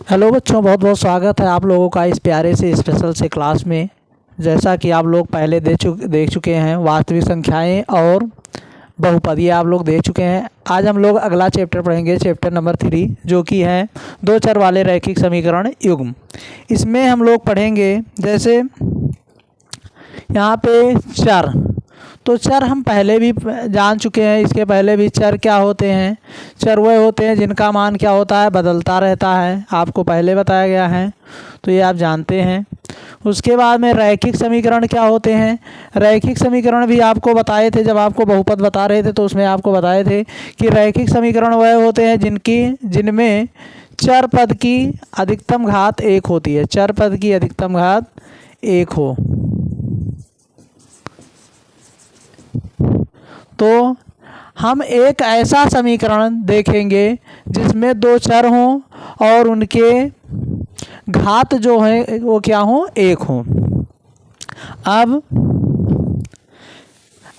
Hello बच्चों, बहुत बहुत स्वागत है आप लोगों का इस प्यारे से स्पेशल से क्लास में। जैसा कि आप लोग पहले देख चुके हैं वास्तविक संख्याएं और बहुपद, ये आप लोग देख चुके हैं। आज हम लोग अगला चैप्टर पढ़ेंगे, चैप्टर नंबर 3, जो कि है दो चर वाले रैखिक समीकरण युग्म। इसमें हम लोग पढ़ेंगे जैसे यहाँ पे चर, तो चर हम पहले भी जान चुके हैं। इसके पहले भी चर क्या होते हैं? चर वह होते हैं जिनका मान क्या होता है, बदलता रहता है। आपको पहले बताया गया है, तो ये आप जानते हैं। उसके बाद में रैखिक समीकरण क्या होते हैं? रैखिक समीकरण भी आपको बताए थे, जब आपको बहुपद बता रहे थे तो उसमें आपको बताए थे कि रैखिक समीकरण वह होते हैं जिनमें चर पद की अधिकतम घात 1 होती है। चर पद की अधिकतम घात 1 हो। तो हम एक ऐसा समीकरण देखेंगे जिसमें दो चर हों और उनके घात जो है वो क्या हो, 1 हो। अब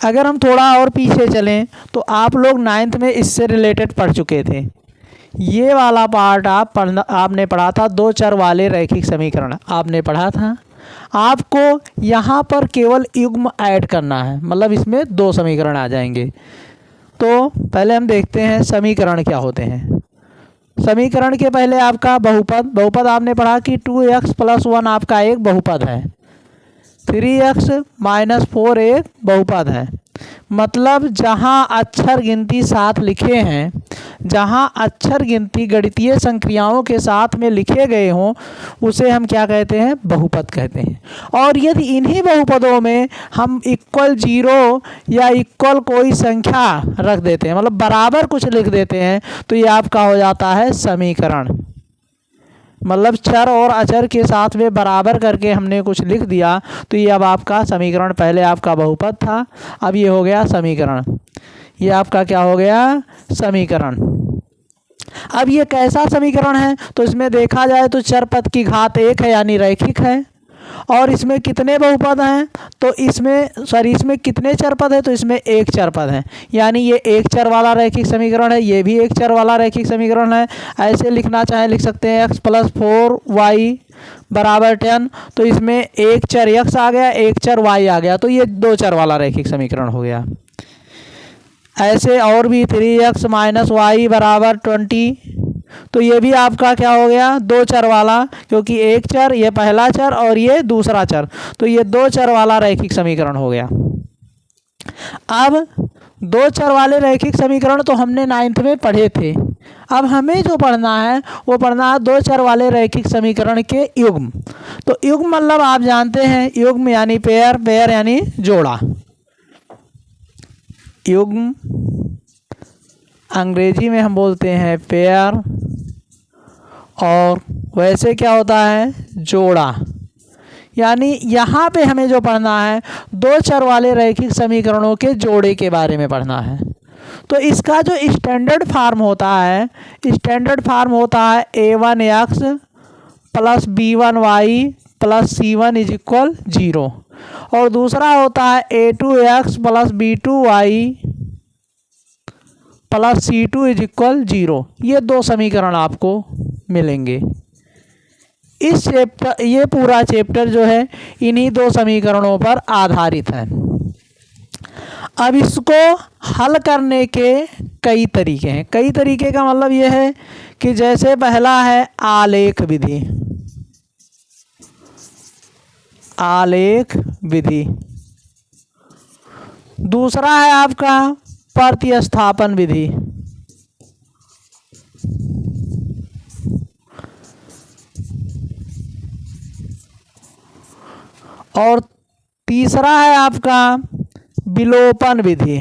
अगर हम थोड़ा और पीछे चलें तो आप लोग 9th में इससे रिलेटेड पढ़ चुके थे। ये वाला पार्ट आपने पढ़ा था, दो चर वाले रैखिक समीकरण आपने पढ़ा था। आपको यहाँ पर केवल युग्म ऐड करना है, मतलब इसमें दो समीकरण आ जाएंगे। तो पहले हम देखते हैं समीकरण क्या होते हैं। समीकरण के पहले आपका बहुपद आपने पढ़ा कि 2x + 1 आपका एक बहुपद है, 3x - 4 एक बहुपद है। मतलब जहाँ अक्षर गिनती साथ लिखे हैं, जहाँ अक्षर गिनती गणितीय संक्रियाओं के साथ में लिखे गए हों, उसे हम क्या कहते हैं, बहुपद कहते हैं। और यदि इन्हीं बहुपदों में हम इक्वल 0 या इक्वल कोई संख्या रख देते हैं, मतलब बराबर कुछ लिख देते हैं, तो ये आपका हो जाता है समीकरण। मतलब चर और अचर के साथ में बराबर करके हमने कुछ लिख दिया, तो ये अब आपका समीकरण। पहले आपका बहुपद था, अब ये हो गया समीकरण। ये आपका क्या हो गया, समीकरण। अब ये कैसा समीकरण है? तो इसमें देखा जाए तो चर पद की घात 1 है, यानी रैखिक है। और इसमें कितने बहुपद हैं? तो इसमें कितने चर पद है? तो इसमें एक चर पद है, यानी ये एक चर वाला रैखिक समीकरण है। ये भी एक चर वाला रैखिक समीकरण है। ऐसे लिखना चाहे लिख सकते हैं, x + 4y = 10। तो इसमें एक चर x आ गया, एक चर y आ गया, तो ये दो चर वाला रैखिक समीकरण हो गया। ऐसे और भी 3x - y = 20, तो ये भी आपका क्या हो गया, दो चर वाला, क्योंकि एक चर, ये पहला चर और ये दूसरा चर, तो ये दो चर वाला रैखिक समीकरण हो गया। अब दो चर वाले रैखिक समीकरण तो हमने 9th में पढ़े थे। अब हमें जो पढ़ना है वो पढ़ना है दो चर वाले रैखिक समीकरण के युग्म। तो युग्म मतलब आप जानते हैं, युग्म यानी पेयर यानी जोड़ा। युग्म अंग्रेजी में हम बोलते हैं पेयर, और वैसे क्या होता है, जोड़ा। यानी यहाँ पे हमें जो पढ़ना है, दो चर वाले रैखिक समीकरणों के जोड़े के बारे में पढ़ना है। तो इसका जो स्टैंडर्ड फार्म होता है, a1x + b1y + c1 = 0, और दूसरा होता है a2x + b2y + c2 = 0। ये दो समीकरण आपको मिलेंगे। ये पूरा चैप्टर जो है इन्हीं दो समीकरणों पर आधारित है। अब इसको हल करने के कई तरीके हैं। कई तरीके का मतलब ये है कि जैसे पहला है आलेख विधि, दूसरा है आपका प्रतिस्थापन विधि, और तीसरा है आपका विलोपन विधि,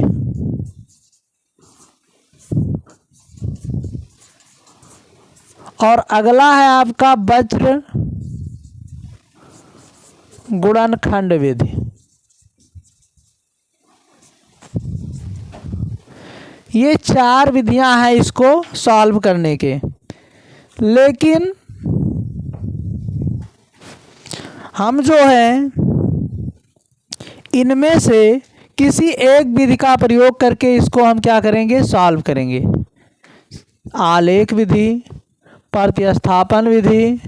और अगला है आपका वज्र गुणनखंड विधि। ये चार विधियां हैं इसको सॉल्व करने के। लेकिन हम जो है इनमें से किसी एक विधि का प्रयोग करके इसको हम क्या करेंगे, सॉल्व करेंगे। आलेख विधि, प्रतिस्थापन विधि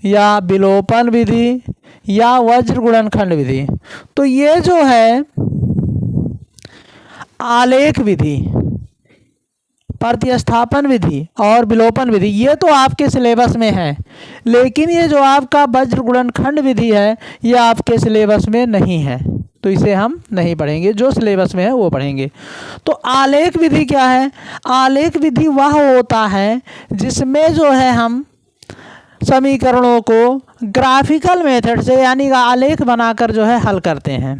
या विलोपन विधि या वज्र गुणनखंड विधि। तो ये जो है आलेख विधि, प्रतिस्थापन विधि और विलोपन विधि ये तो आपके सिलेबस में है, लेकिन ये जो आपका वज्र गुणनखंड विधि है ये आपके सिलेबस में नहीं है, तो इसे हम नहीं पढ़ेंगे, जो सिलेबस में है वो पढ़ेंगे। तो आलेख विधि क्या है? आलेख विधि वह होता है जिसमें जो है हम समीकरणों को ग्राफिकल मेथड से यानी आलेख बनाकर जो है हल करते हैं।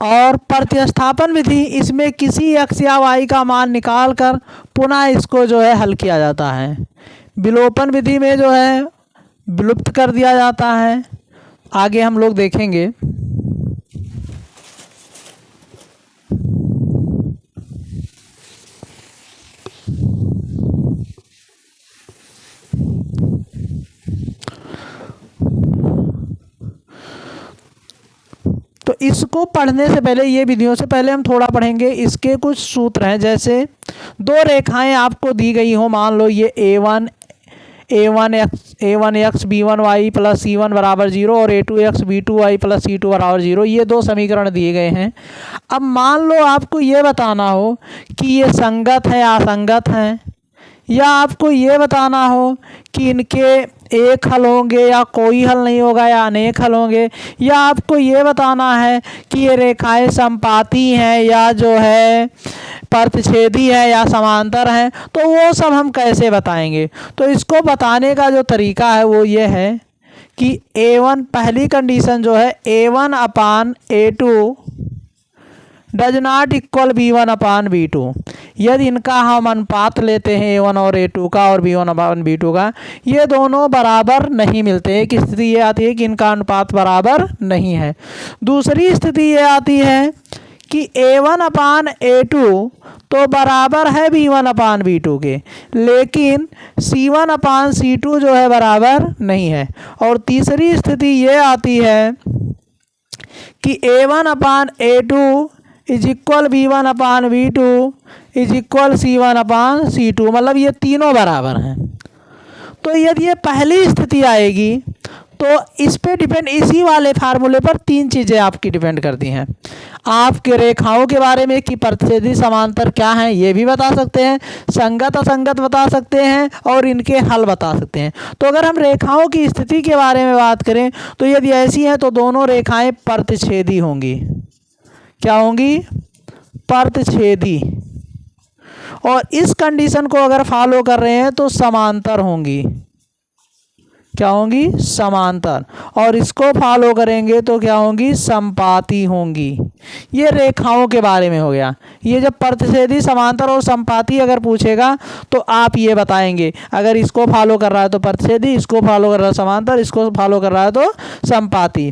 और प्रतिस्थापन विधि, इसमें किसी x या y का मान निकाल कर पुनः इसको जो है हल किया जाता है। विलोपन विधि में जो है विलुप्त कर दिया जाता है, आगे हम लोग देखेंगे। तो इसको पढ़ने से पहले, ये विधियों से पहले हम थोड़ा पढ़ेंगे इसके कुछ सूत्र हैं। जैसे दो रेखाएं आपको दी गई हो, मान लो ये a1x b1y प्लस c1 बराबर 0 और a2x b2y प्लस c2 बराबर 0, ये दो समीकरण दिए गए हैं। अब मान लो आपको ये बताना हो कि ये संगत है या असंगत हैं, या आपको ये बताना हो कि इनके एक हल होंगे या कोई हल नहीं होगा या अनेक हल होंगे, या आपको ये बताना है कि ये रेखाएं समपाती हैं या जो है प्रतिच्छेदी है या समांतर हैं, तो वो सब हम कैसे बताएंगे? तो इसको बताने का जो तरीका है वो ये है कि a1, पहली कंडीशन जो है a1 upon a2 does not equal b1 upon b2। यदि इनका हम अनुपात लेते हैं a1 और a2 का और b1 अपान b2 का, ये दोनों बराबर नहीं मिलते। एक स्थिति ये आती है कि इनका अनुपात बराबर नहीं है। दूसरी स्थिति ये आती है कि a1 अपान a2 तो बराबर है b1 अपान b2 के, लेकिन c1 अपान c2 जो है बराबर नहीं है। और तीसरी स्थिति ये आती है कि a1 upon a2 is equal b1 upon b2 is equal c1 upon c2, मतलब ये तीनों बराबर हैं। तो यदि ये पहली स्थिति आएगी तो इस पे डिपेंड, इसी वाले फार्मूले पर तीन चीज़ें आपकी डिपेंड करती हैं। आपके रेखाओं के बारे में कि प्रतिच्छेदी समांतर क्या हैं ये भी बता सकते हैं, संगत असंगत बता सकते हैं और इनके हल बता सकते हैं। तो अगर हम रेखाओं की स्थिति के बारे में बात करें तो यदि ऐसी हैं तो दोनों रेखाएं प्रतिच्छेदी होंगी। क्या होंगी? प्रतिच्छेदी। और इस कंडीशन को अगर फॉलो कर रहे हैं तो समांतर होंगी। क्या होंगी? समांतर। और इसको फॉलो करेंगे तो क्या होंगी? समपाती होंगी। ये रेखाओं के बारे में हो गया। ये जब प्रतिच्छेदी, समांतर और समपाती अगर पूछेगा तो आप ये बताएंगे, अगर इसको फॉलो कर रहा है तो प्रतिच्छेदी, इसको फॉलो कर रहा है समांतर, इसको फॉलो कर रहा है तो समपाती।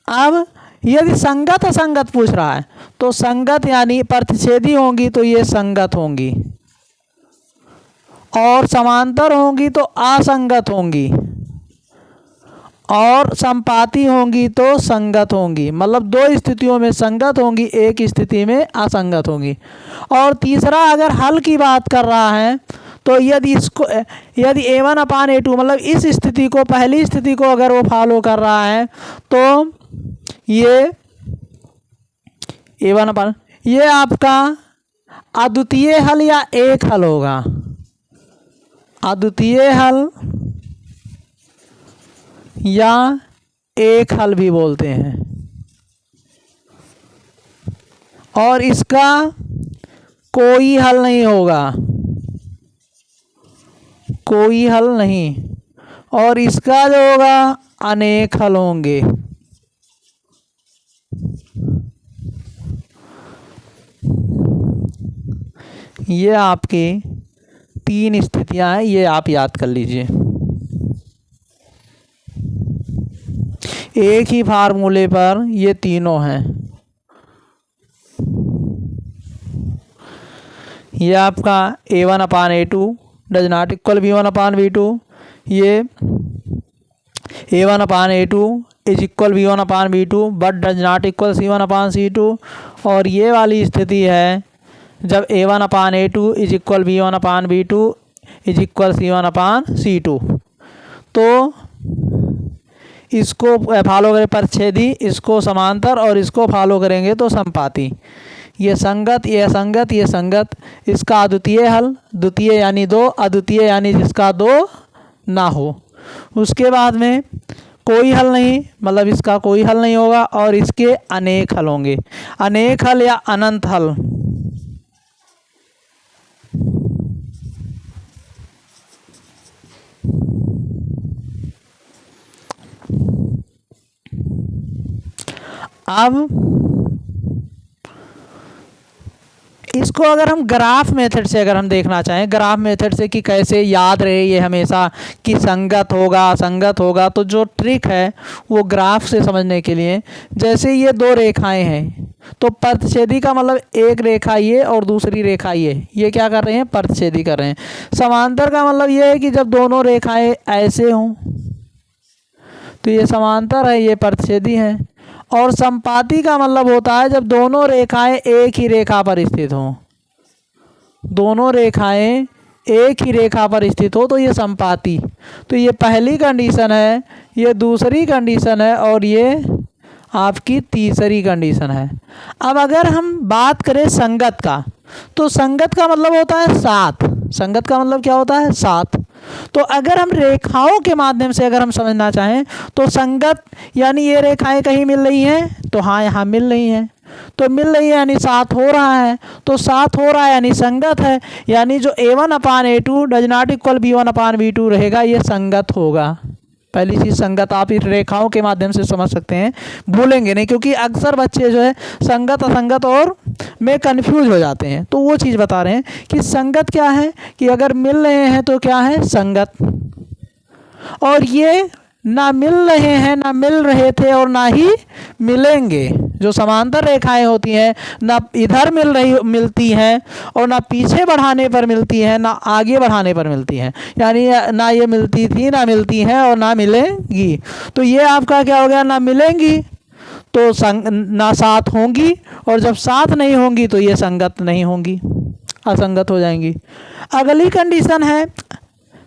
अब यदि संगत असंगत पूछ रहा है तो संगत यानी प्रतिच्छेदी होंगी तो ये संगत होंगी, और समांतर होंगी तो असंगत होंगी, और समपाती होंगी तो संगत होंगी। मतलब दो स्थितियों में संगत होंगी, एक स्थिति में असंगत होंगी। और तीसरा, अगर हल की बात कर रहा है तो यदि a1 अपान a2 मतलब इस स्थिति को, पहली स्थिति को अगर वो फॉलो कर रहा है तो ये a1 अपान, ये आपका अद्वितीय हल या एक हल होगा। अद्वितीय हल या एक हल भी बोलते हैं। और इसका कोई हल नहीं होगा, कोई हल नहीं। और इसका जो होगा अनेक हल होंगे। ये आपकी तीन स्थितियां हैं, ये आप याद कर लीजिए। एक ही फार्मूले पर ये तीनों हैं। ये आपका a1 upon a2 does not equal b1 upon b2, ये a1 upon a2 is equal V1/V2 but does not equal C1/C2। और ये वाली स्थिति है जब A1/A2 is equal V1/V2 is equal C1/C2। तो इसको फॉलो करें परिच्छेदी, इसको समांतर और इसको फॉलो करेंगे तो संपाती। ये संगत, ये असंगत, ये संगत। इसका अद्वितीय हल, द्वितीय यानी दो, अद्वितीय यानी जिसका दो ना हो। उसके बाद में कोई हल नहीं, मतलब इसका कोई हल नहीं होगा और इसके अनेक हल होंगे। अनेक हल या अनंत हल। अब इसको अगर हम ग्राफ मेथड से अगर हम देखना चाहें, ग्राफ मेथड से कि कैसे याद रहे ये हमेशा कि संगत होगा असंगत होगा, तो जो ट्रिक है वो ग्राफ से समझने के लिए, जैसे ये दो रेखाएं हैं तो प्रतिच्छेदी का मतलब एक रेखा ये और दूसरी रेखा ये क्या कर रहे हैं, प्रतिच्छेदी कर रहे हैं। समांतर का मतलब ये है कि जब दोनों रेखाएं ऐसे हों तो ये समांतर है, ये प्रतिच्छेदी है। और संपाती का मतलब होता है जब दोनों रेखाएं एक ही रेखा पर स्थित हों, दोनों रेखाएं एक ही रेखा पर स्थित हो तो ये संपाती। तो ये पहली कंडीशन है, ये दूसरी कंडीशन है और ये आपकी तीसरी कंडीशन है। अब अगर हम बात करें संगत का, तो संगत का मतलब होता है साथ। संगत का मतलब क्या होता है, साथ। तो अगर हम रेखाओं के माध्यम से अगर हम समझना चाहें तो संगत यानी ये रेखाएं कहीं मिल रही हैं, तो हाँ यहाँ मिल रही हैं, तो मिल रही है यानी साथ हो रहा है, तो साथ हो रहा है यानी संगत है। यानी जो A1/A2 does not equal B1/V2 रहेगा ये संगत होगा। पहली चीज़ संगत आप इस रेखाओं के माध्यम से समझ सकते हैं, भूलेंगे नहीं, क्योंकि अक्सर बच्चे जो है संगत असंगत और में कंफ्यूज हो जाते हैं। तो वो चीज़ बता रहे हैं कि संगत क्या है कि अगर मिल रहे हैं तो क्या है, संगत। और ये ना मिल रहे हैं, ना मिल रहे थे और ना ही मिलेंगे। जो समांतर रेखाएं होती हैं ना इधर मिलती हैं और ना पीछे बढ़ाने पर मिलती हैं, ना आगे बढ़ाने पर मिलती हैं। यानी ना ये मिलती थी, ना मिलती हैं और ना मिलेंगी। तो ये आपका क्या हो गया, ना मिलेंगी तो ना साथ होंगी, और जब साथ नहीं होंगी तो ये संगत नहीं होंगी, असंगत हो जाएंगी। अगली कंडीशन है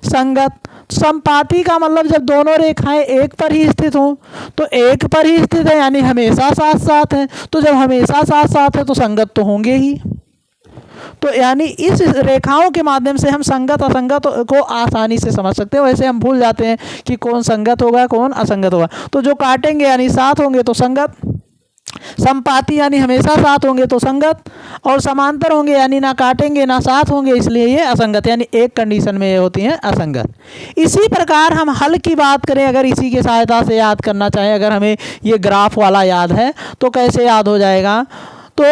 संगत। संपाती का मतलब जब दोनों रेखाएं एक पर ही स्थित हों, तो एक पर ही स्थित है यानी हमेशा साथ साथ है। तो जब हमेशा साथ साथ है तो संगत तो होंगे ही। तो यानी इस रेखाओं के माध्यम से हम संगत असंगत को आसानी से समझ सकते हैं। वैसे हम भूल जाते हैं कि कौन संगत होगा कौन असंगत होगा। तो जो काटेंगे यानी साथ होंगे तो संगत, संपाती यानी हमेशा साथ होंगे तो संगत, और समांतर होंगे यानी ना काटेंगे ना साथ होंगे, इसलिए ये असंगत, यानी एक कंडीशन में ये होती हैं असंगत। इसी प्रकार हम हल की बात करें, अगर इसी की सहायता से याद करना चाहें, अगर हमें ये ग्राफ वाला याद है तो कैसे याद हो जाएगा। तो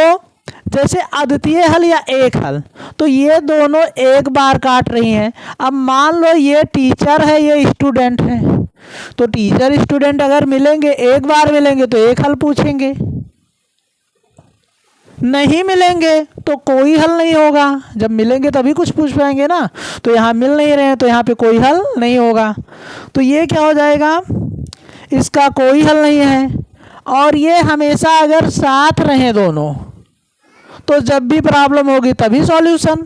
जैसे अद्वितीय हल या एक हल, तो ये दोनों एक बार काट रही हैं। अब मान लो ये टीचर है ये स्टूडेंट है, तो टीचर स्टूडेंट अगर मिलेंगे, एक बार मिलेंगे तो एक हल पूछेंगे, नहीं मिलेंगे तो कोई हल नहीं होगा। जब मिलेंगे तभी कुछ पूछ पाएंगे ना, तो यहाँ मिल नहीं रहे हैं तो यहाँ पे कोई हल नहीं होगा। तो ये क्या हो जाएगा, इसका कोई हल नहीं है। और ये हमेशा अगर साथ रहें दोनों, तो जब भी प्रॉब्लम होगी तभी सॉल्यूशन,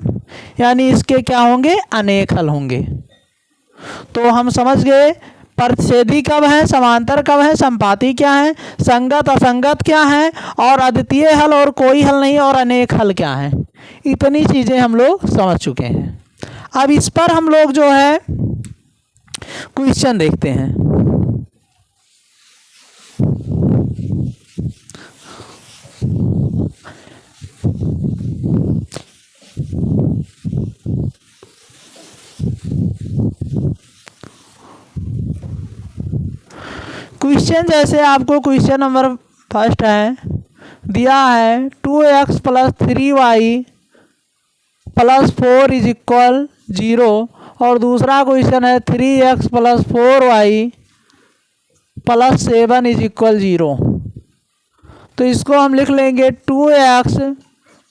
यानी इसके क्या होंगे, अनेक हल होंगे। तो हम समझ गए प्रतिच्छेदी कब है, समांतर कब है, संपाती क्या है, संगत असंगत क्या है, और अद्वितीय हल और कोई हल नहीं, और अनेक हल क्या है। इतनी चीज़ें हम लोग समझ चुके हैं। अब इस पर हम लोग जो है क्वेश्चन देखते हैं। क्वेश्चन जैसे आपको क्वेश्चन नंबर फर्स्ट है दिया है 2x + 3y + 4 इज इक्वल 0, और दूसरा क्वेश्चन है 3x + 4y + 7 इज इक्वल 0। तो इसको हम लिख लेंगे 2x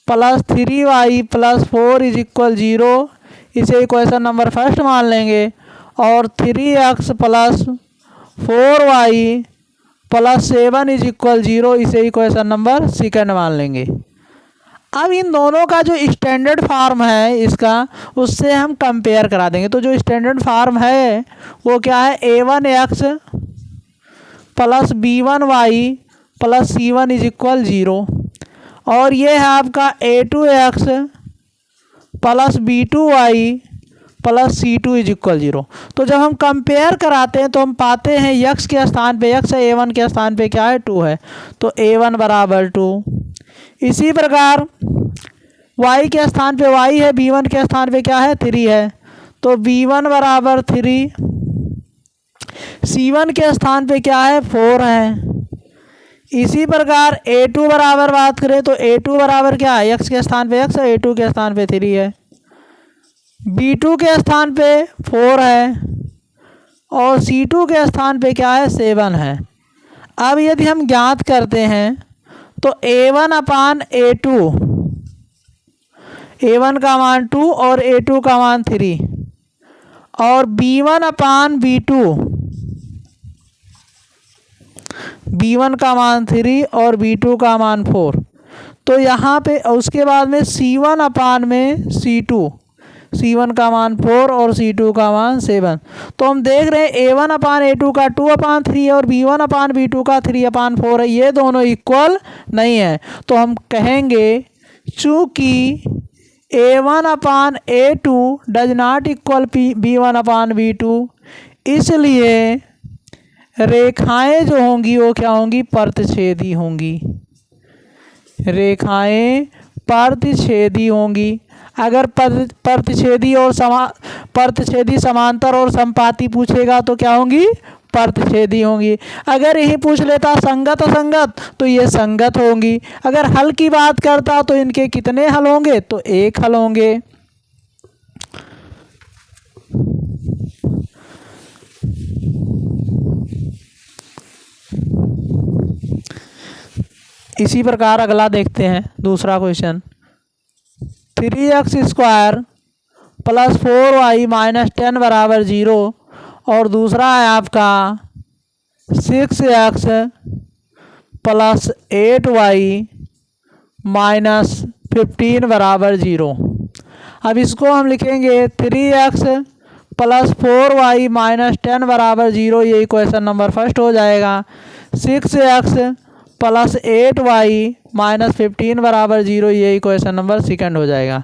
+ 3y + 4 इज इक्वल 0, इसे क्वेश्चन नंबर फर्स्ट मान लेंगे। और 3x + 4y +7 इज इक्वल 0, इसे इक्वेशन नंबर सेकंड मान लेंगे। अब इन दोनों का जो स्टैंडर्ड फार्म है इसका, उससे हम कंपेयर करा देंगे। तो जो स्टैंडर्ड फार्म है वो क्या है, a1x + b1y + c1 is equal 0, और ये है आपका a2x + b2y + c2 is equal 0। तो जब हम कंपेयर कराते हैं तो हम पाते हैं x के स्थान पे x है, a1 के स्थान पे क्या है, 2 है, तो a1 बराबर 2। इसी प्रकार y के स्थान पे y है, b1 के स्थान पे क्या है, 3 है, तो b1 बराबर 3। c1 के स्थान पे क्या है, 4 है। इसी प्रकार a2 बराबर बात करें तो a2 बराबर क्या है, x के स्थान पे x है, a2 के स्थान पे 3 है, b2 के स्थान पे 4 है, और c2 के स्थान पे क्या है, 7 है। अब यदि हम ज्ञात करते हैं तो a1/a2, a1 का मान 2 और a2 का मान 3, और b1/b2, b1 का मान 3 और b2 का मान 4। तो यहाँ पे उसके बाद में c1/c2, c1 का मान 4 और c2 का मान 7। तो हम देख रहे हैं a1/a2 का 2/3 और b1/b2 का 3/4 है, ये दोनों इक्वल नहीं है। तो हम कहेंगे चूँकि a1/a2 does not equal b1/b2, इसलिए रेखाएं जो होंगी वो क्या होंगी, प्रतिच्छेदी होंगी। रेखाएं प्रतिच्छेदी होंगी। अगर प्रतिच्छेदी और प्रतिच्छेदी समांतर और समपाती पूछेगा तो क्या होंगी, प्रतिच्छेदी होंगी। अगर यही पूछ लेता संगत असंगत तो ये संगत होंगी। अगर हल की बात करता तो इनके कितने हल होंगे, तो एक हल होंगे। इसी प्रकार अगला देखते हैं दूसरा क्वेश्चन, 3x² + 4y - 10 बराबर 0, और दूसरा है आपका 6x + 8y - 15 बराबर 0। अब इसको हम लिखेंगे 3x + 4y - 10 बराबर 0, ये इक्वेशन नंबर फर्स्ट हो जाएगा। 6x + 8y - 15 बराबर 0, ये इक्वेशन नंबर सेकंड हो जाएगा।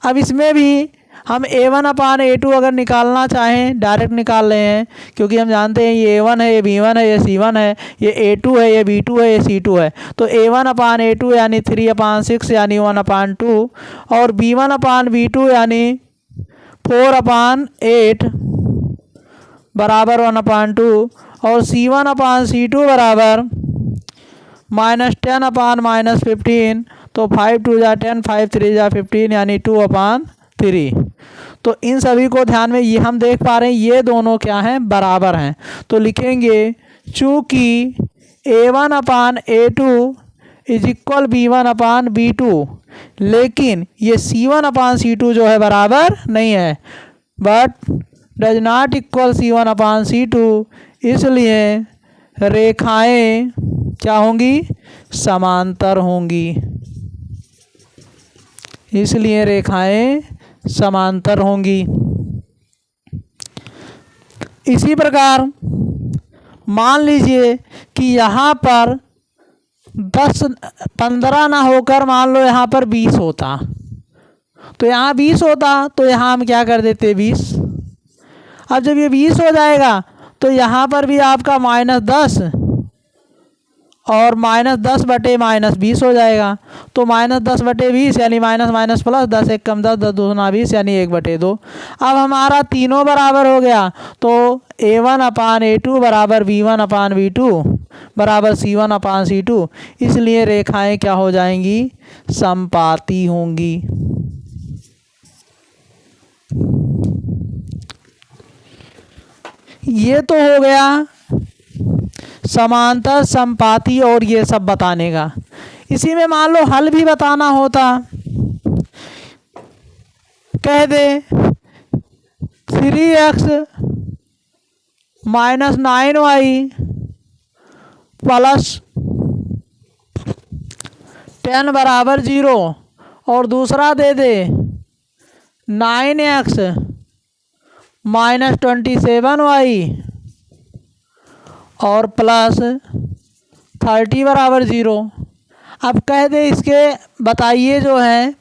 अब इसमें भी हम a1/a2 अगर निकालना चाहें डायरेक्ट निकाल रहे हैं, क्योंकि हम जानते हैं ये a1 है, ये b1 है, ये c1 है, ये a2 है, ये b2 है, ये c2 है। तो a1/a2 यानी 3/6 यानी 1/2, और b1/b2 यानी 4/8 बराबर 1/2, और c1/c2 बराबर -10/- 15, तो 5 2 जा 10, 5 3 जा 15 यानी 2/3। तो इन सभी को ध्यान में, ये हम देख पा रहे हैं ये दोनों क्या हैं, बराबर हैं। तो लिखेंगे चूँकि a1/a2 इज इक्वल b1/b2, लेकिन ये c1/c2 जो है बराबर नहीं है, but does not equal c1/c2, इसलिए रेखाएं क्या होंगी, समांतर होंगी। इसलिए रेखाएं समांतर होंगी। इसी प्रकार मान लीजिए कि यहाँ पर 15 ना होकर मान लो यहाँ पर 20 होता, तो यहाँ 20 होता तो यहाँ हम क्या कर देते, 20। अब जब ये 20 हो जाएगा तो यहाँ पर भी आपका -10 और -10 बटे -20 हो जाएगा। तो -10 बटे 20 यानी माइनस माइनस प्लस, 10 एक कम 10, 10 दूना 20 यानी 1/2। अब हमारा तीनों बराबर हो गया, तो a1/a2 बराबर b1/b2 बराबर c1/c2, इसलिए रेखाएं क्या हो जाएंगी, समपाती होंगी। ये तो हो गया समांतर, समपाती और ये सब बताने का। इसी में मान लो हल भी बताना होता, कह दे 3x - 9y प्लस 10 बराबर 0 और दूसरा दे दे 9x माइनस 27y और प्लस 30 बराबर 0। अब कह दे इसके बताइए जो है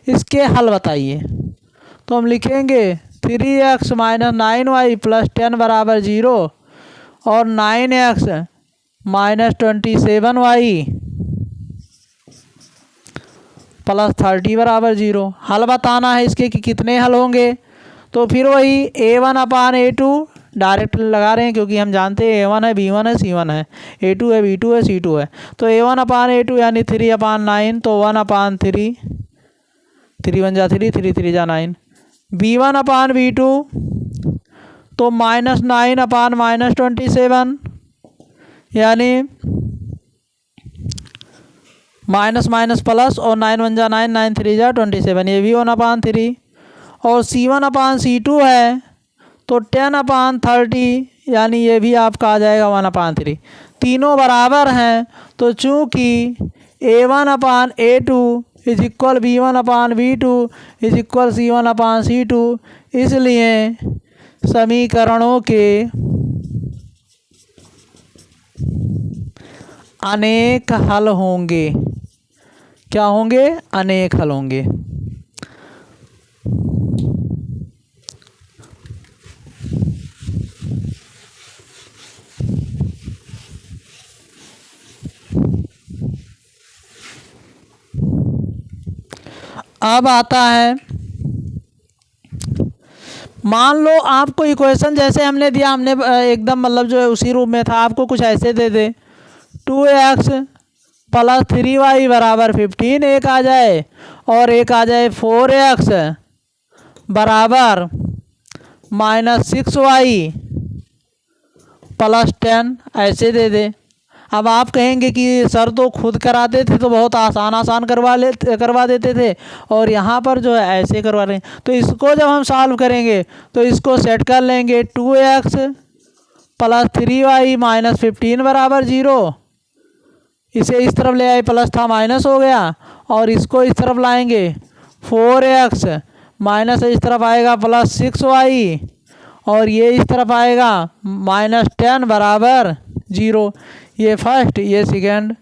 इसके हल बताइए, तो हम लिखेंगे 3x माइनस 9y प्लस 10 बराबर 0 और 9x माइनस 27y प्लस 30 बराबर 0। हल बताना है इसके कि कितने हल होंगे, तो फिर वही a1/a2 डायरेक्ट लगा रहे हैं क्योंकि हम जानते हैं a1 है, b1 है, c1 है, a2 है, b2 है, c2 है। तो a1/a2 यानी 3/9, तो 1/3, 3 1 जा 3, 3 3 जा 9। b1/b2 तो -9/-27 यानी माइनस माइनस प्लस और 9 1 जा 9, 9 3 जा 27, ये भी 1/3। और c1/c2 है तो 10/30 यानी ये भी आपका आ जाएगा 1/3। तीनों बराबर हैं तो चूँकि a1/a2 is equal b1/b2 is equal c1/c2, इसलिए समीकरणों के अनेक हल होंगे। क्या होंगे? अनेक हल होंगे। अब आता है, मान लो आपको इक्वेशन जैसे हमने दिया, हमने एकदम मतलब जो है उसी रूप में था, आपको कुछ ऐसे दे दे 2x प्लस 3y बराबर 15 एक आ जाए और एक आ जाए 4x बराबर -6y प्लस 10 ऐसे दे दे। अब आप कहेंगे कि सर तो खुद कराते थे तो बहुत आसान करवा देते थे और यहाँ पर जो है ऐसे करवा रहे हैं। तो इसको जब हम सॉल्व करेंगे तो इसको सेट कर लेंगे 2x प्लस 3y माइनस 15 बराबर 0। इसे इस तरफ ले आए, प्लस था माइनस हो गया, और इसको इस तरफ लाएंगे 4x माइनस इस तरफ आएगा प्लस 6y और ये इस तरफ आएगा -10 बराबर 0। ये फर्स्ट, ये सेकेंड।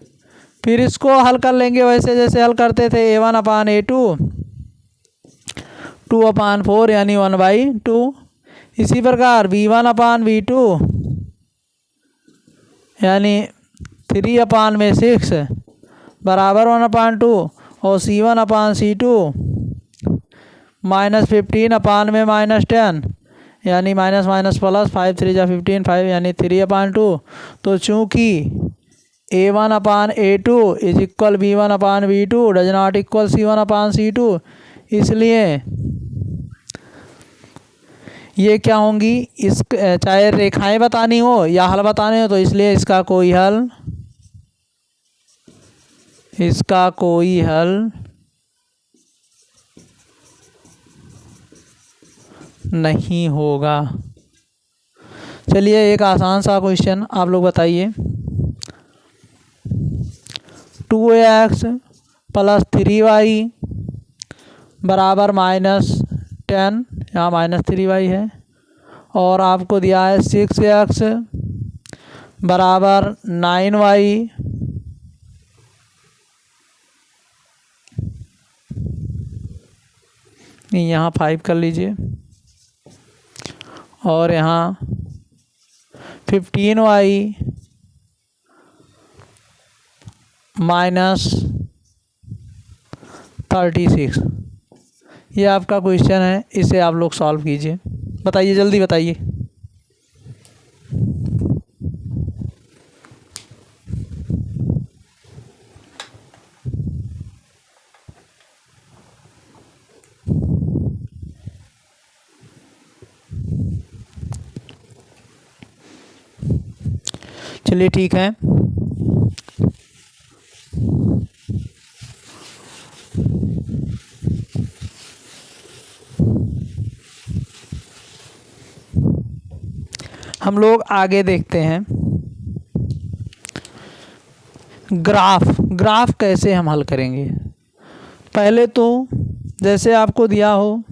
फिर इसको हल कर लेंगे वैसे जैसे हल करते थे, a1/a2 2/4 यानी 1/2। इसी प्रकार b1/b2 यानी 3/6 बराबर 1/2 और c1/c2 -15/-10 यानी माइनस माइनस प्लस 5 3 जा 15 5 यानी 3/2। तो चूँकि a1/a2 is equal b1/b2 does not equal c1/c2, इसलिए ये क्या होंगी, इस चाहे रेखाएं बतानी हो या हल बताने हो, तो इसलिए इसका कोई हल नहीं होगा। चलिए एक आसान सा क्वेश्चन आप लोग बताइए। 2x प्लस 3y बराबर -10, यहाँ -3y है, और आपको दिया है 6x बराबर 9y यहाँ 5 कर लीजिए, और यहाँ 15y माइनस 36। ये आपका क्वेश्चन है, इसे आप लोग सॉल्व कीजिए। बताइए, जल्दी बताइए। चलिए ठीक है, हम लोग आगे देखते हैं। ग्राफ कैसे हम हल करेंगे। पहले तो जैसे आपको दिया हो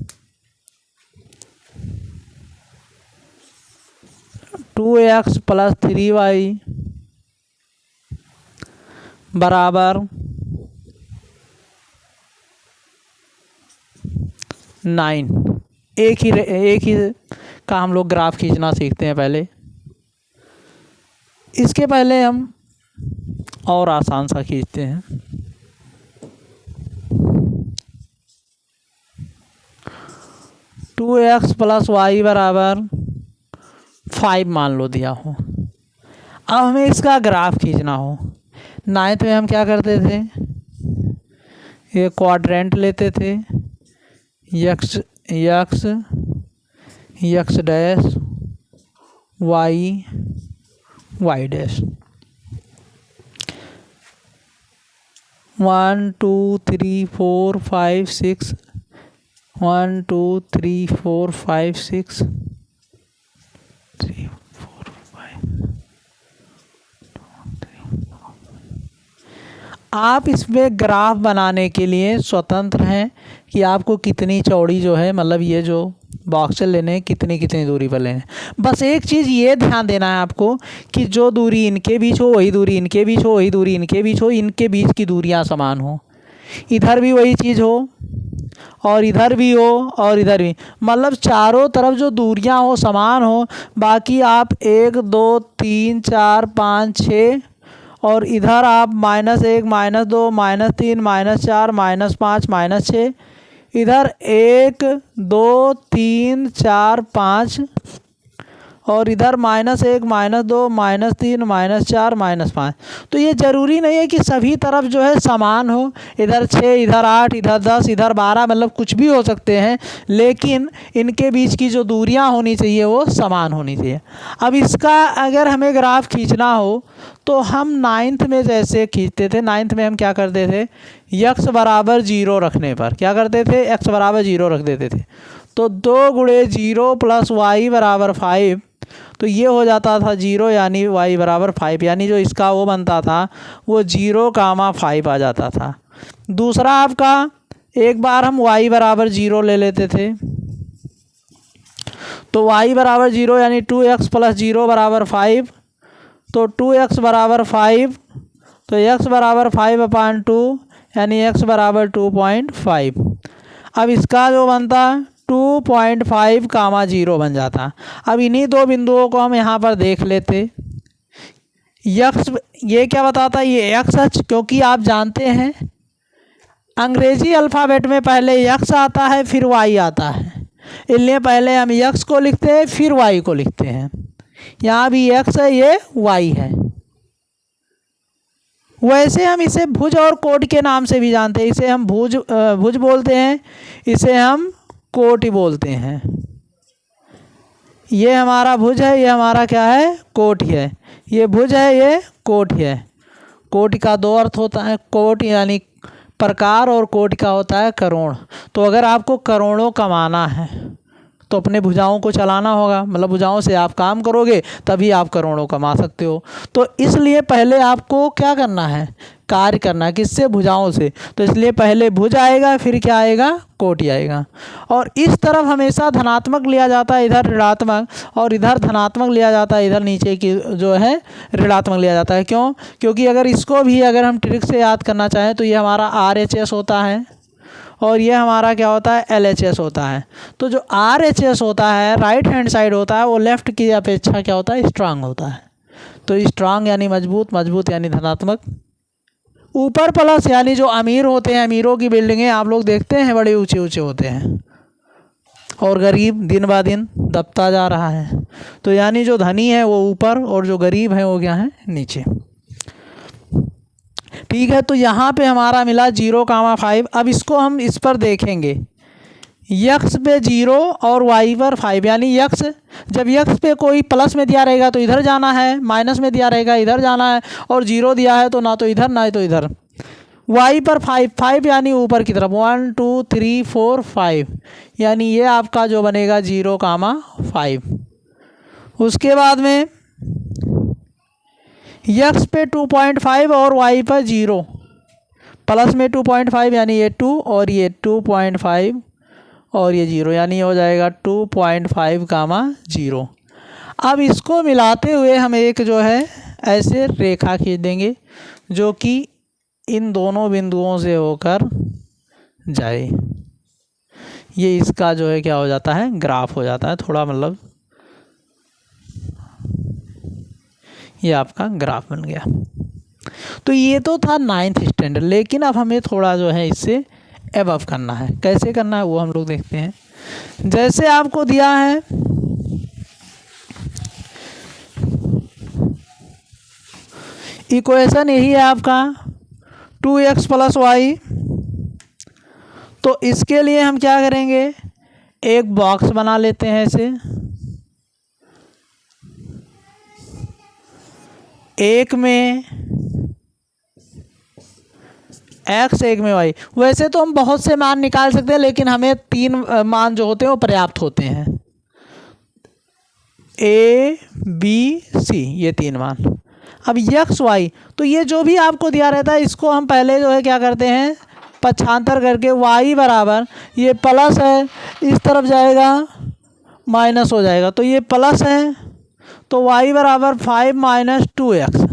2x + 3y बराबर 9। एक ही का हम लोग ग्राफ खींचना सीखते हैं पहले। इसके पहले हम और आसान सा खींचते हैं। 2x + y बराबर 5 मान लो दिया हो। अब हमें इसका ग्राफ खींचना हो। 9th में हम क्या करते थे, ये क्वाड्रेंट लेते थे, x डैश y डैश। 1 2 3 4 5 6 1 2 3 4 5 6 3 4 5 आप इसमें ग्राफ बनाने के लिए स्वतंत्र हैं कि आपको कितनी चौड़ी जो है, मतलब ये जो बॉक्स लेने कितनी दूरी पर लेने। बस एक चीज़ ये ध्यान देना है आपको कि जो दूरी इनके बीच हो वही दूरी इनके बीच हो, वही दूरी इनके बीच हो, इनके बीच की दूरियां समान हो। इधर भी वही चीज़ हो और इधर भी हो और इधर भी, मतलब चारों तरफ जो दूरियां हो समान हो। बाकी आप 1 2 3 4 5 6 और इधर आप -1 -2 -3 -4 -5 -6, इधर 1 2 3 4 5 और इधर -1 -2 -3 -4 -5। तो ये ज़रूरी नहीं है कि सभी तरफ जो है समान हो, इधर 6 इधर 8 इधर 10 इधर 12, मतलब कुछ भी हो सकते हैं, लेकिन इनके बीच की जो दूरियां होनी चाहिए वो समान होनी चाहिए। अब इसका अगर हमें ग्राफ खींचना हो तो हम 9th में जैसे खींचते थे, 9th में हम क्या करते थे, x बराबर 0 रखने पर क्या करते थे, x बराबर 0 रख देते थे। तो 2 × 0 + y बराबर 5, तो ये हो जाता था 0 यानी y बराबर 5, यानी जो इसका वो बनता था वो 0,5 आ जाता था। दूसरा आपका, एक बार हम y बराबर 0 ले लेते थे, तो y बराबर 0 यानी 2x + 0 बराबर 5, तो 2x बराबर 5, तो x बराबर 5/2 यानी x बराबर 2.5। अब इसका जो बनता 2.5, 0 बन जाता। अब इन्हीं दो बिंदुओं को हम यहाँ पर देख लेते। यक्स ये क्या बताता है, ये एक्स अक्ष, क्योंकि आप जानते हैं अंग्रेजी अल्फ़ाबेट में पहले यक्स आता है फिर वाई आता है, इसलिए पहले हम यक्स को लिखते हैं फिर वाई को लिखते हैं। यहाँ भी यक्स है, ये वाई है। वैसे हम इसे भुज और कोट के नाम से भी जानते हैं। इसे हम भुज बोलते हैं, इसे हम कोट बोलते हैं। ये हमारा भुज है, ये हमारा क्या है, कोट है। ये भुज है, ये कोट है। कोट का दो अर्थ होता है, कोट यानी प्रकार और कोट का होता है करोड़। तो अगर आपको करोड़ों कमाना है तो अपने भुजाओं को चलाना होगा, मतलब भुजाओं से आप काम करोगे तभी आप करोड़ों कमा सकते हो। तो इसलिए पहले आपको क्या करना है, कार्य करना है, किससे, भुजाओं से। तो इसलिए पहले भुज आएगा फिर क्या आएगा, कोटि आएगा। और इस तरफ हमेशा धनात्मक लिया जाता है, इधर ऋणात्मक, और इधर धनात्मक लिया जाता है, इधर नीचे की जो है ऋणात्मक लिया जाता है। क्यों, क्योंकि अगर इसको भी अगर हम ट्रिक से याद करना चाहें तो ये हमारा RHS होता है और ये हमारा क्या होता है, LHS होता है। तो जो RHS होता है, राइट हैंड साइड होता है, वो लेफ़्ट की अपेक्षा क्या होता है, स्ट्रांग होता है। तो स्ट्रांग यानी मजबूत, मजबूत यानी धनात्मक। ऊपर प्लस यानी जो अमीर होते हैं, अमीरों की बिल्डिंगें आप लोग देखते हैं बड़े ऊंचे ऊंचे होते हैं, और गरीब दिन ब दिन दबता जा रहा है। तो यानी जो धनी है वो ऊपर और जो गरीब है वो क्या है, नीचे। ठीक है, तो यहाँ पे हमारा मिला 0,5। अब इसको हम इस पर देखेंगे, यक्स पे 0 और वाई पर 5, यानी यक्स, जब यक्स पे कोई प्लस में दिया रहेगा तो इधर जाना है, माइनस में दिया रहेगा इधर जाना है, और 0 दिया है तो ना तो इधर ना तो इधर। वाई पर 5 यानी ऊपर की तरफ 1 2 3 4 5, यानी ये आपका जो बनेगा 0,5। उसके बाद में यक्स पे 2.5 और वाई पर 0, प्लस में 2.5 यानी ये 2 और ये 2.5 और ये 0 यानी हो जाएगा 2.5 कामा 0। अब इसको मिलाते हुए हम एक जो है ऐसे रेखा खींच देंगे जो कि इन दोनों बिंदुओं से होकर जाए। ये इसका जो है क्या हो जाता है, ग्राफ हो जाता है थोड़ा, मतलब ये आपका ग्राफ बन गया। तो ये तो था 9th स्टैंडर्ड, लेकिन अब हमें थोड़ा जो है इससे एबव करना है। कैसे करना है वो हम लोग देखते हैं। जैसे आपको दिया है इक्वेशन यही है आपका 2x + y, तो इसके लिए हम क्या करेंगे, एक बॉक्स बना लेते हैं ऐसे, एक में x एक में y। वैसे तो हम बहुत से मान निकाल सकते हैं, लेकिन हमें 3 मान जो होते हैं वो पर्याप्त होते हैं, a b c, ये 3 मान। अब x y, तो ये जो भी आपको दिया रहता है इसको हम पहले जो है क्या करते हैं, पक्षांतर करके y बराबर, ये प्लस है इस तरफ जाएगा माइनस हो जाएगा, तो ये प्लस है तो y बराबर 5 - 2x,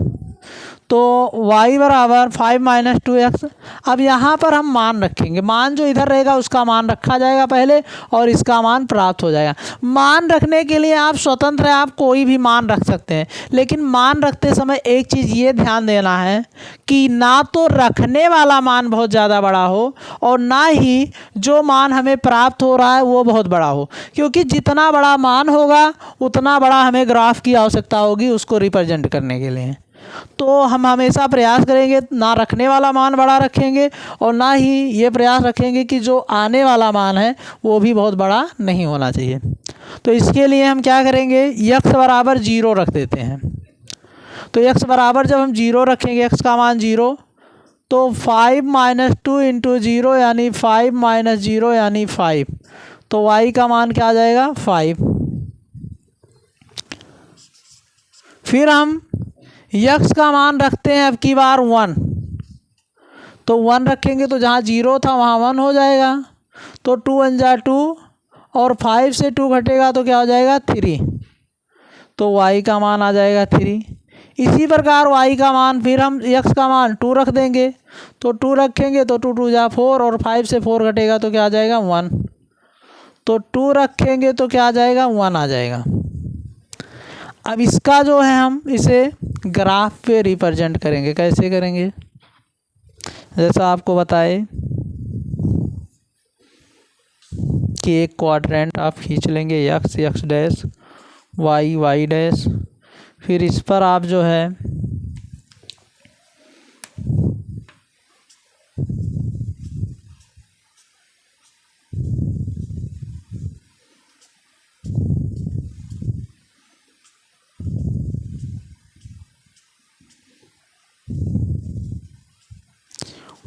तो y बराबर 5 - 2x। अब यहाँ पर हम मान रखेंगे, मान जो इधर रहेगा उसका मान रखा जाएगा पहले और इसका मान प्राप्त हो जाएगा। मान रखने के लिए आप स्वतंत्र हैं, आप कोई भी मान रख सकते हैं, लेकिन मान रखते समय एक चीज़ ये ध्यान देना है कि ना तो रखने वाला मान बहुत ज़्यादा बड़ा हो और ना ही जो मान हमें प्राप्त हो रहा है वो बहुत बड़ा हो, क्योंकि जितना बड़ा मान होगा उतना बड़ा हमें ग्राफ की आवश्यकता होगी उसको रिप्रेजेंट करने के लिए। तो हम हमेशा प्रयास करेंगे ना रखने वाला मान बड़ा रखेंगे और ना ही ये प्रयास रखेंगे कि जो आने वाला मान है वो भी बहुत बड़ा नहीं होना चाहिए। तो इसके लिए हम क्या करेंगे, x बराबर 0 रख देते हैं। तो x बराबर जब हम 0 रखेंगे, x का मान 0, तो 5 - 2 × 0 यानी 5 - 0 यानी 5, तो y का मान क्या आ जाएगा 5। फिर हम यक्स का मान रखते हैं अब की बार 1, तो 1 रखेंगे तो जहाँ 0 था वहाँ 1 हो जाएगा, तो 2 × 1 = 2 और 5 से 2 घटेगा तो क्या हो जाएगा 3, तो y का मान आ जाएगा 3। इसी प्रकार y का मान, फिर हम x का मान 2 रख देंगे, तो 2 रखेंगे तो 2 × 2 = 4 और 5 से 4 घटेगा तो क्या आ जाएगा 1, तो 2 रखेंगे तो क्या आ जाएगा 1 आ जाएगा। अब इसका जो है हम इसे ग्राफ पे रिप्रेजेंट करेंगे। कैसे करेंगे, जैसा आपको बताए कि एक क्वाड्रेंट आप खींच लेंगे, x x dash y y dash, फिर इस पर आप जो है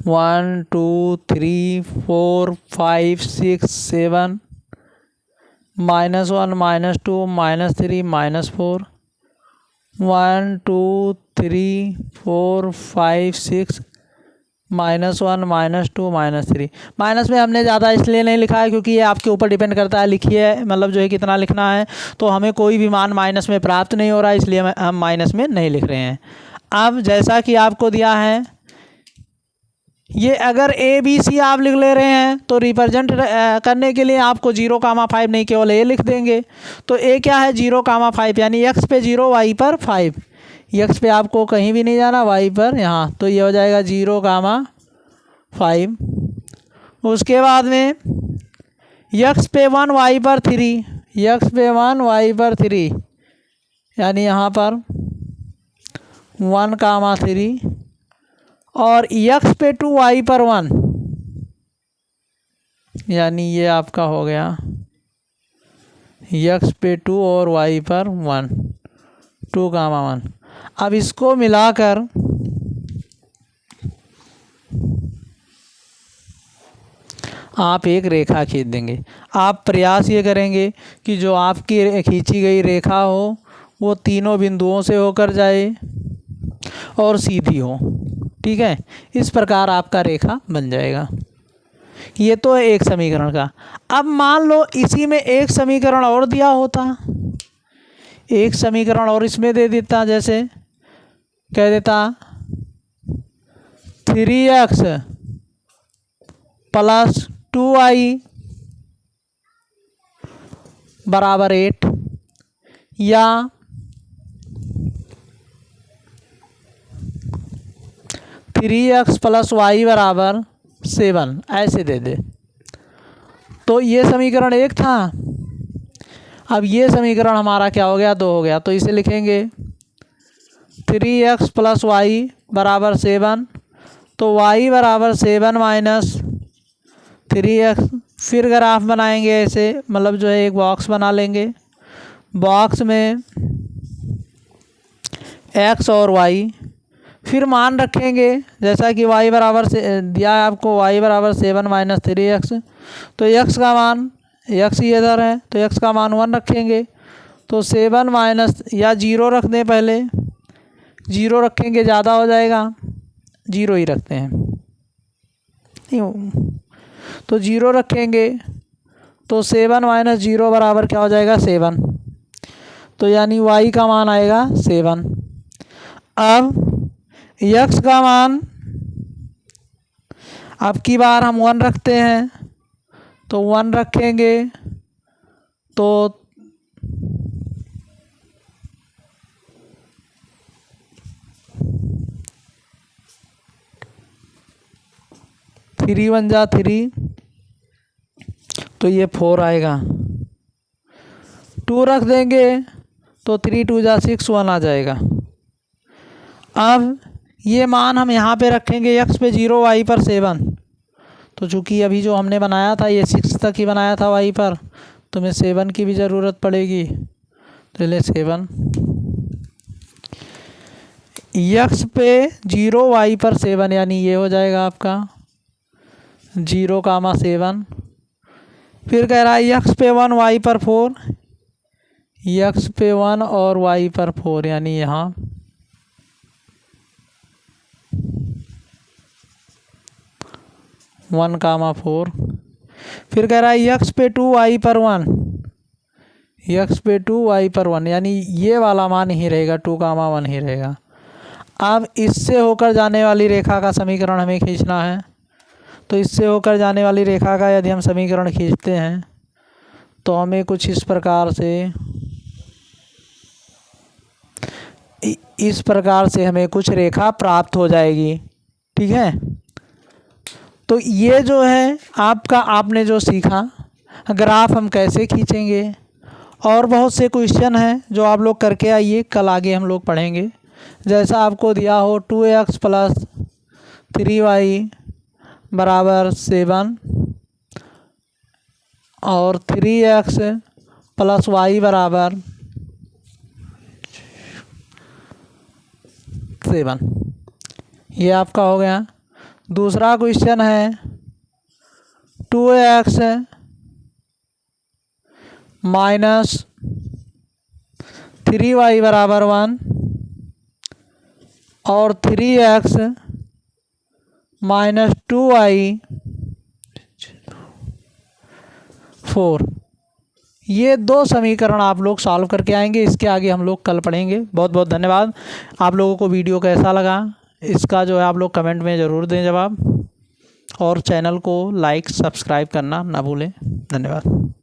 वन टू थ्री 4 5 6 7 -1 -2 -3 -4 1 2 3 4 5 6 -1 -2 -3। माइनस में हमने ज़्यादा इसलिए नहीं लिखा है क्योंकि ये आपके ऊपर डिपेंड करता है, लिखिए मतलब जो है कितना लिखना है, तो हमें कोई भी मान माइनस में प्राप्त नहीं हो रहा है इसलिए हम माइनस में नहीं लिख रहे हैं। अब जैसा कि आपको दिया है, ये अगर ए बी सी आप लिख ले रहे हैं तो रिप्रेजेंट करने के लिए आपको 0,5 नहीं केवल ए लिख देंगे। तो ए क्या है 0,5 यानी x पे 0 y पर 5, x पे आपको कहीं भी नहीं जाना, y पर यहाँ, तो ये हो जाएगा 0,5। उसके बाद में x पे 1 y पर 3, x पे 1 y पर 3 यानी यहाँ पर 1,3 और x पे 2 y पर 1 यानी ये आपका हो गया x पे 2 और y पर 1 2,1। अब इसको मिलाकर आप एक रेखा खींच देंगे। आप प्रयास ये करेंगे कि जो आपकी खींची गई रेखा हो वो तीनों बिंदुओं से होकर जाए, और सीधी हो। ठीक है, इस प्रकार आपका रेखा बन जाएगा। ये तो है एक समीकरण का। अब मान लो इसी में एक समीकरण और दिया होता, एक समीकरण और इसमें दे देता, जैसे कह देता 3x प्लस 2y बराबर 8, या 3x प्लस वाई बराबर 7, ऐसे दे दे। तो ये समीकरण एक था। अब ये समीकरण हमारा क्या हो गया, 2 हो गया। तो इसे लिखेंगे 3x प्लस वाई बराबर 7, तो y बराबर 7 माइनस 3x। फिर ग्राफ बनाएंगे ऐसे, मतलब जो है एक बॉक्स बना लेंगे, बॉक्स में x और y, फिर मान रखेंगे जैसा कि y बराबर से दिया है आपको, y बराबर 7 माइनस 3x। तो x का मान, x इधर है तो x का मान 1 रखेंगे, तो 7 माइनस, या 0 रख दें, पहले 0 रखेंगे ज़्यादा हो जाएगा, 0 ही रखते हैं, तो 0 रखेंगे, तो 7 माइनस 0 बराबर क्या हो जाएगा, 7। तो यानी y का मान आएगा 7। अब x का मान, अब की बार हम 1 रखते हैं, तो 1 रखेंगे, तो 3 1 जा 3, तो ये 4 आएगा। 2 रख देंगे, तो 3 2 जा 6, 1 आ जाएगा। अब ये मान हम यहाँ पे रखेंगे, x पे 0, y पर 7। तो चूँकि अभी जो हमने बनाया था ये 6 तक ही बनाया था y पर, तो हमें 7 की भी ज़रूरत पड़ेगी, तो ले 7। x पे 0, y पर 7, यानी ये हो जाएगा आपका 0, 7। फिर कह रहा है x पे 1, y पर 4, x पे 1 और y पर 4, यानी यहाँ 1, 4। फिर कह रहा है x पे 2, y पर 1, x पे 2, y पर 1, यानी ये वाला मान ही रहेगा, 2, 1 ही रहेगा। अब इससे होकर जाने वाली रेखा का समीकरण हमें खींचना है। तो इससे होकर जाने वाली रेखा का यदि हम समीकरण खींचते हैं, तो हमें कुछ इस प्रकार से हमें कुछ रेखा प्राप्त हो जाएगी। ठीक है, तो ये जो है आपका, आपने जो सीखा ग्राफ हम कैसे खींचेंगे, और बहुत से क्वेश्चन हैं जो आप लोग करके आइए, कल आगे हम लोग पढ़ेंगे। जैसा आपको दिया हो 2x प्लस 3y बराबर 7, और 3x प्लस y बराबर 7, ये आपका हो गया। दूसरा क्वेश्चन है 2x माइनस 3y बराबर 1, और 3x माइनस 2y 4। ये 2 समीकरण आप लोग सॉल्व करके आएंगे। इसके आगे हम लोग कल पढ़ेंगे। बहुत बहुत धन्यवाद। आप लोगों को वीडियो कैसा लगा इसका जो है आप लोग कमेंट में ज़रूर दें जवाब, और चैनल को लाइक सब्सक्राइब करना ना भूलें। धन्यवाद।